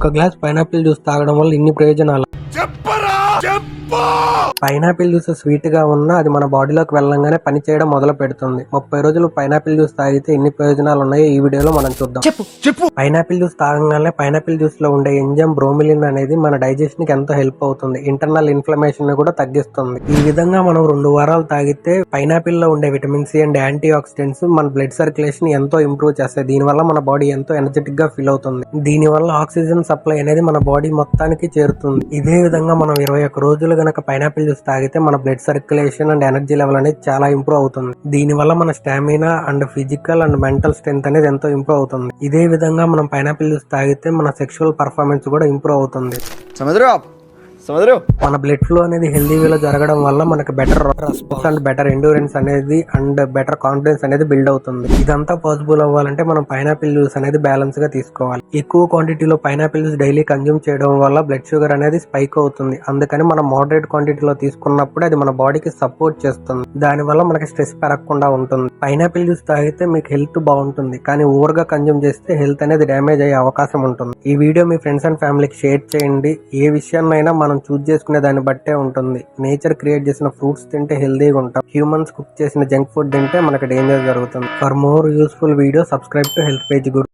ఒక glass pineapple juice తాగడం వల్ల ఇన్ని ప్రయోజనాలు. పైనాపిల్ జ్యూస్ స్వీట్ గా ఉన్నా అది మన బాడీలోకి వెళ్ళంగానే పని చేయడం మొదలు పెడుతుంది. 30 రోజులు పైనాపిల్ జ్యూస్ తాగితే ఎన్ని ప్రయోజనాలు ఉన్నాయో ఈ వీడియోలో మనం చూద్దాం. పైనాపిల్ జ్యూస్ తాగంగానే పైనాపిల్ జ్యూస్ లో ఉండే ఎంజైమ్ బ్రోమిలిన్ అనేది మన డైజెషన్ కి ఎంతో హెల్ప్ అవుతుంది. ఇంటర్నల్ ఇన్ఫ్లమేషన్ ని కూడా తగ్గిస్తుంది. ఈ విధంగా మనం 2 వారాలు తాగితే పైనాపిల్ లో ఉండే vitamin C and anti oxidants మన బ్లడ్ సర్క్యులేషన్ ఎంతో ఇంప్రూవ్ చేస్తాయి. దీని వల్ల మన బాడీ ఎంతో ఎనర్జెటిక్ గా ఫీల్ అవుతుంది. దీని వల్ల ఆక్సిజన్ సప్లై అనేది మన బాడీ మొత్తానికి చేరుతుంది. ఇదే విధంగా మనం 21 రోజులు గనక పైనాపిల్ జ్యూస్ తాగితే మన blood circulation and energy level అనేది చాలా ఇంప్రూవ్ అవుతుంది. దీని వల్ల మన stamina and physical and mental strength అనేది ఎంతో ఇంప్రూవ్ అవుతుంది. ఇదే విధంగా మనం పైనాపిల్ జ్యూస్ తాగితే మన సెక్షువల్ పర్ఫార్మెన్స్ కూడా ఇంప్రూవ్ అవుతుంది. మన బ్లడ్ ఫ్లో అనేది హెల్దీ వేలో జరగడం వల్ల మనకి better response and better endurance అనేది అండ్ బెటర్ కాన్ఫిడెన్స్ అనేది బిల్డ్ అవుతుంది. ఇదంతా పాసిబుల్ అవ్వాలంటే మనం పైనాపిల్ జ్యూస్ అనేది బ్యాలెన్స్ గా తీసుకోవాలి. ఎక్కువ క్వాంటిటీలో పైనాపిల్ జ్యూస్ డైలీ కన్జ్యూమ్ చేయడం వల్ల బ్లడ్ షుగర్ అనేది స్పైక్ అవుతుంది. అందుకని మనం మోడరేట్ క్వాంటిటీలో తీసుకున్నప్పుడు అది మన బాడీకి సపోర్ట్ చేస్తుంది. దాని వల్ల మనకి స్ట్రెస్ పెరగకుండా ఉంటుంది. పైనాపిల్ జ్యూస్ తాగితే మీకు హెల్త్ బాగుంటుంది, కానీ ఓవర్ గా కన్జ్యూమ్ చేస్తే హెల్త్ అనేది డ్యామేజ్ అయ్యే అవకాశం ఉంటుంది. ఈ వీడియో మీ ఫ్రెండ్స్ అండ్ ఫ్యామిలీకి షేర్ చేయండి. ఏ విషయాన్నైనా మనం చూస్ చేసుకునే దాన్ని బట్టే ఉంటుంది. నేచర్ క్రియేట్ చేసిన ఫ్రూట్స్ తింటే హెల్దీగా ఉంటాం. హ్యూమన్స్ కుక్ చేసిన జంక్ ఫుడ్ తింటే మనకి డేంజర్ జరుగుతుంది. For more useful video subscribe to health page Guru.